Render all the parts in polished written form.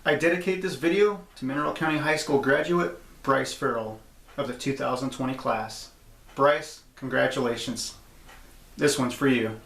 I dedicate this video to Mineral County High School graduate Bryce Farrell of the 2020 class. Bryce, congratulations. This one's for you.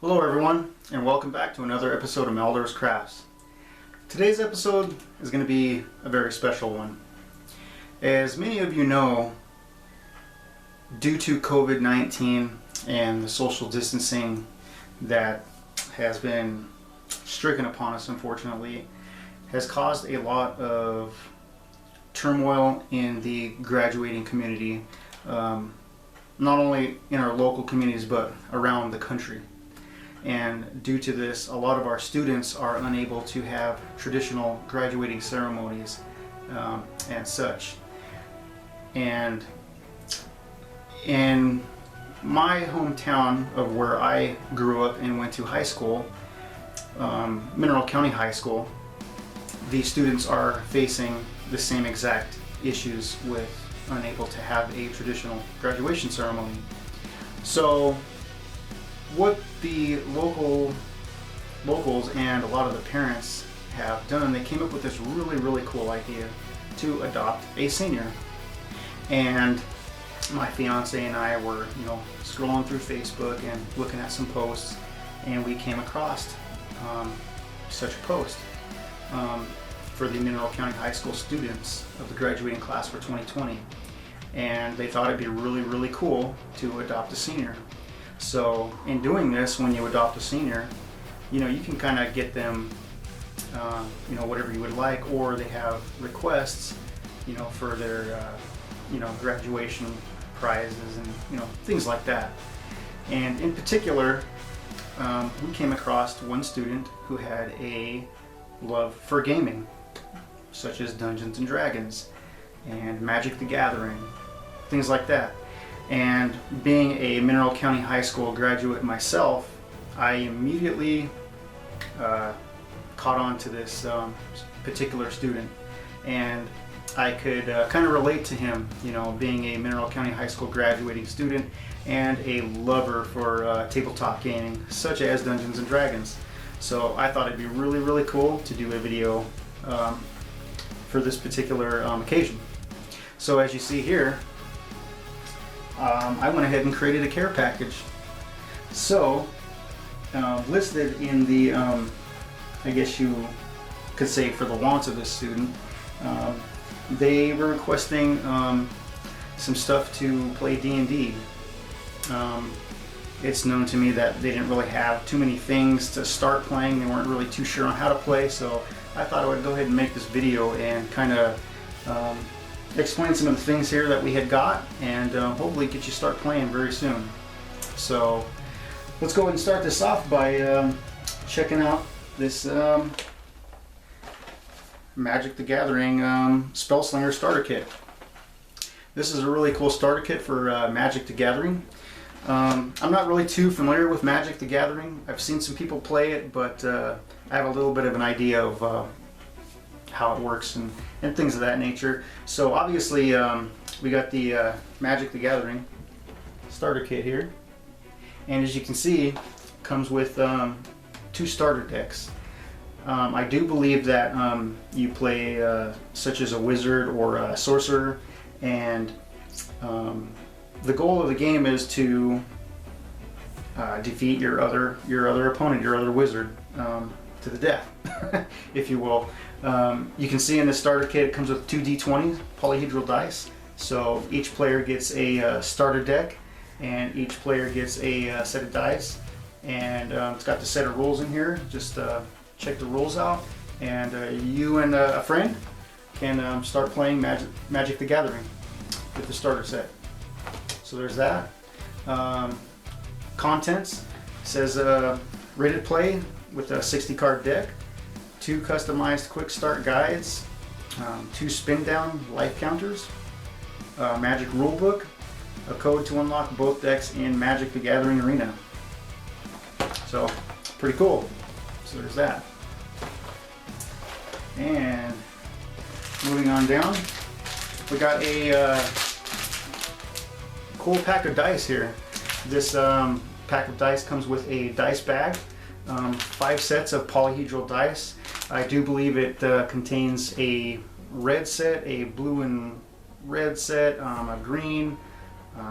Hello everyone, and welcome back to another episode of Maldor's Crafts. Today's episode is going to be a very special one. As many of you know, due to COVID-19 and the social distancing that has been stricken upon us, unfortunately, has caused a lot of turmoil in the graduating community, not only in our local communities but around the country. And due to this, a lot of our students are unable to have traditional graduating ceremonies and such. And in my hometown of where I grew up and went to high school, Mineral County High School, the students are facing the same exact issues with unable to have a traditional graduation ceremony. So what the locals and a lot of the parents have done, they came up with this really cool idea to adopt a senior. And my fiance and I were, scrolling through Facebook and looking at some posts, and we came across such a post for the Mineral County High School students of the graduating class for 2020. And they thought it'd be really cool to adopt a senior. So in doing this, when you adopt a senior, you can kind of get them, whatever you would like, or they have requests, for their, graduation prizes and, things like that. And in particular, we came across one student who had a love for gaming, such as Dungeons and Dragons and Magic the Gathering, things like that. And being a Mineral County High School graduate myself, I immediately caught on to this particular student, and I could kind of relate to him, being a Mineral County High School graduating student and a lover for tabletop gaming, such as Dungeons and Dragons. So I thought it'd be really, really cool to do a video for this particular occasion. So as you see here, I went ahead and created a care package. So listed in the, I guess you could say for the wants of this student, they were requesting some stuff to play D&D. It's known to me that they didn't really have too many things to start playing. They weren't really too sure on how to play, so I thought I would go ahead and make this video and kind of explain some of the things here that we had got, and hopefully get you start playing very soon. So let's go ahead and start this off by checking out this Magic the Gathering Spellslinger starter kit. This is a really cool starter kit for Magic the Gathering. I'm not really too familiar with Magic the Gathering. I've seen some people play it, but I have a little bit of an idea of how it works and things of that nature. So obviously we got the Magic the Gathering starter kit here, and as you can see, it comes with 2 starter decks. I do believe that you play such as a wizard or a sorcerer, and the goal of the game is to defeat your other opponent, your other wizard, to the death, if you will. You can see in the starter kit it comes with 2 D20 polyhedral dice. So each player gets a starter deck, and each player gets a set of dice. And it's got the set of rules in here. Just check the rules out, and you and a friend can start playing Magic the Gathering with the starter set. So there's that. Contents says rated play with a 60 card deck, 2 customized quick start guides, 2 spin down life counters, a magic rulebook, a code to unlock both decks in Magic the Gathering Arena. So pretty cool. So there's that. And moving on down, we got a cool pack of dice here. This pack of dice comes with a dice bag, 5 sets of polyhedral dice. I do believe it contains a red set, a blue and red set, a green,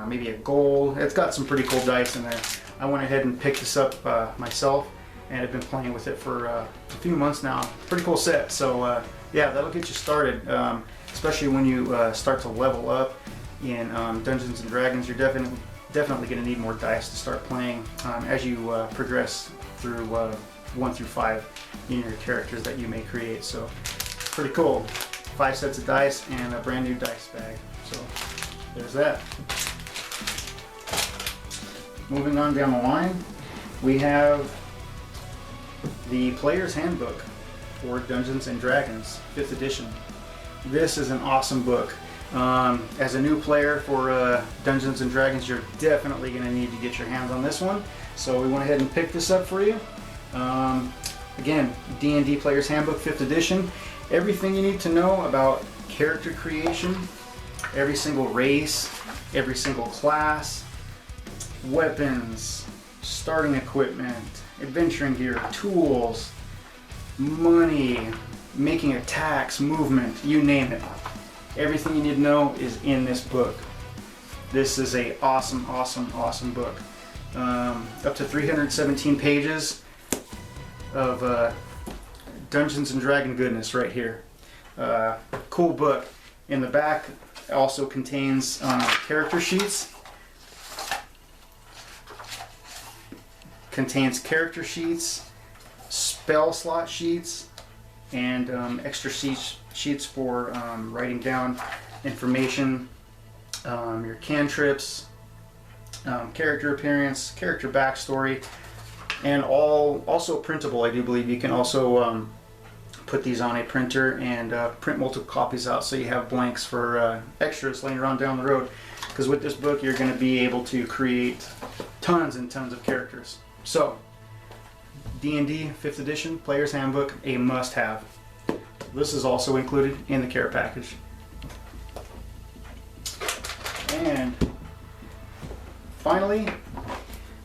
maybe a gold. It's got some pretty cool dice in there. I went ahead and picked this up myself, and I've been playing with it for a few months now. Pretty cool set. So yeah, that'll get you started, especially when you start to level up in Dungeons and Dragons. You're definitely going to need more dice to start playing as you progress through 1 through 5 in your characters that you may create. So pretty cool. 5 sets of dice and a brand new dice bag. So there's that. Moving on down the line, we have the Player's Handbook for Dungeons and Dragons, 5th edition. This is an awesome book. As a new player for Dungeons and Dragons, you're definitely going to need to get your hands on this one. So we went ahead and picked this up for you. Again, D&D Player's Handbook, 5th edition. Everything you need to know about character creation, every single race, every single class, weapons, starting equipment, adventuring gear, tools, money, making attacks, movement, you name it. Everything you need to know is in this book. This is a awesome book. Up to 317 pages of Dungeons and Dragon goodness right here. Cool book. In the back it also contains character sheets. Contains character sheets, spell slot sheets, and extra sheets for writing down information, your cantrips, character appearance, character backstory, and also printable. I do believe you can also put these on a printer and print multiple copies out, so you have blanks for extras later on down the road. Because with this book, you're going to be able to create tons and tons of characters. So, D&D 5th edition Player's Handbook, a must-have. This is also included in the care package. And finally,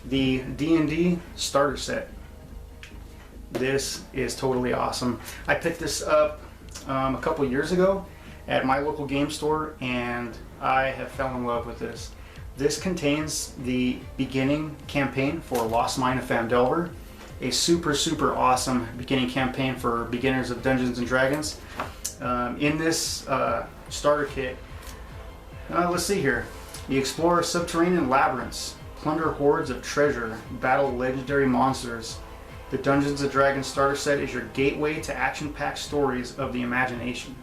the D&D starter set. This is totally awesome. I picked this up a couple years ago at my local game store, and I have fell in love with this. This contains the beginning campaign for Lost Mine of Phandelver, a super awesome beginning campaign for beginners of Dungeons and Dragons. In this starter kit, let's see here. You explore subterranean labyrinths, plunder hordes of treasure, battle legendary monsters. The Dungeons & Dragons starter set is your gateway to action-packed stories of the imagination.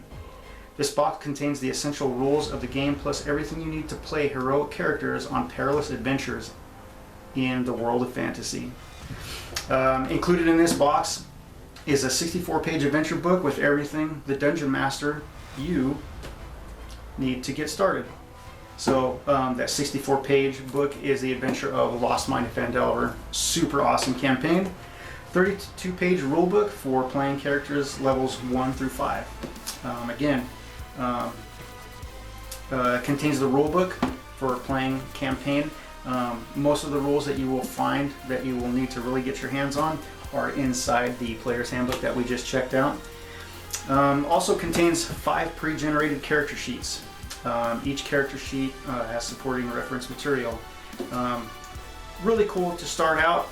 This box contains the essential rules of the game plus everything you need to play heroic characters on perilous adventures in the world of fantasy. Included in this box is a 64-page adventure book with everything the Dungeon Master you need to get started. So that 64-page book is the adventure of Lost Mine of Phandelver. Super awesome campaign. 32-page rulebook for playing characters levels 1 through 5. Contains the rulebook for playing campaign. Most of the rules that you will find that you will need to really get your hands on are inside the player's handbook that we just checked out. Also contains 5 pre-generated character sheets. Each character sheet has supporting reference material. Really cool to start out.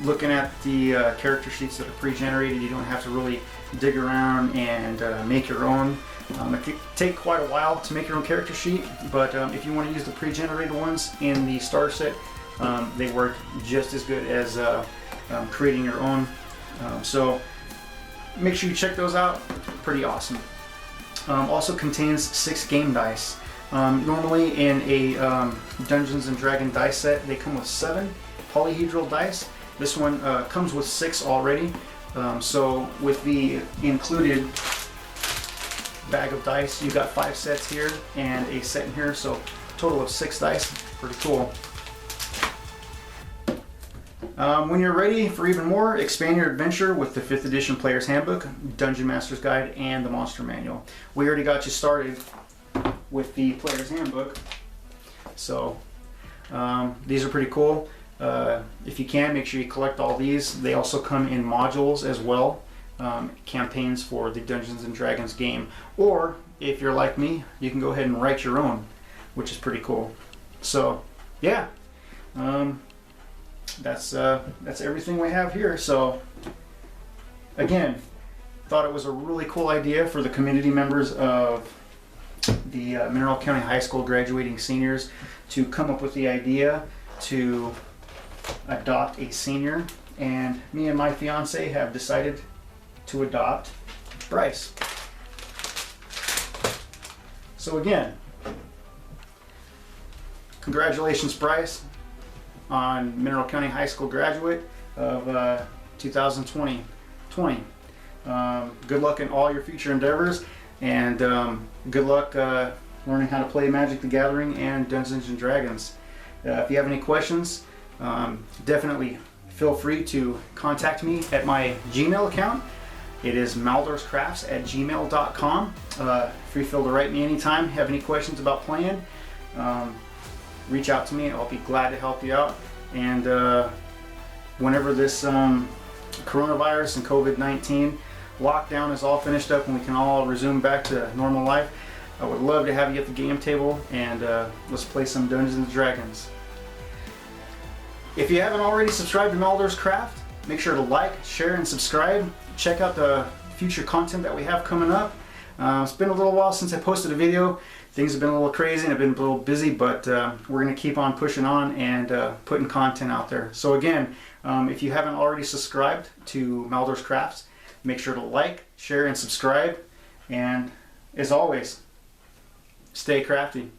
Looking at the character sheets that are pre-generated, you don't have to really dig around and make your own. It could take quite a while to make your own character sheet, but if you want to use the pre-generated ones in the starter set, they work just as good as creating your own. So make sure you check those out. Pretty awesome. Also contains 6 game dice. Normally in a Dungeons & Dragons dice set, they come with 7 polyhedral dice. This one comes with 6 already. So with the included bag of dice, you got 5 sets here and a set in here, so total of 6 dice. Pretty cool. When you're ready for even more, expand your adventure with the 5th edition Player's Handbook, Dungeon Master's Guide, and the Monster Manual. We already got you started with the Player's Handbook, so these are pretty cool. If you can, make sure you collect all these. They also come in modules as well, campaigns for the Dungeons & Dragons game. Or, if you're like me, you can go ahead and write your own, which is pretty cool. So, yeah. That's everything we have here. So again, thought it was a really cool idea for the community members of the Mineral County High School graduating seniors to come up with the idea to adopt a senior, and me and my fiance have decided to adopt Bryce. So again, congratulations, Bryce, on Mineral County High School graduate of 2020. Good luck in all your future endeavors, and good luck learning how to play Magic the Gathering and Dungeons and Dragons. If you have any questions, definitely feel free to contact me at my Gmail account. It is maldorscrafts@gmail.com. Feel to write me anytime. Have any questions about playing? Reach out to me. I'll be glad to help you out. And whenever this coronavirus and COVID-19 lockdown is all finished up and we can all resume back to normal life, I would love to have you at the game table and let's play some Dungeons and Dragons. If you haven't already subscribed to Maldor's Craft, make sure to like, share, and subscribe. Check out the future content that we have coming up. It's been a little while since I posted a video. Things have been a little crazy and I've been a little busy, but we're going to keep on pushing on and putting content out there. So again, if you haven't already subscribed to Maldor's Crafts, make sure to like, share, and subscribe. And as always, stay crafty.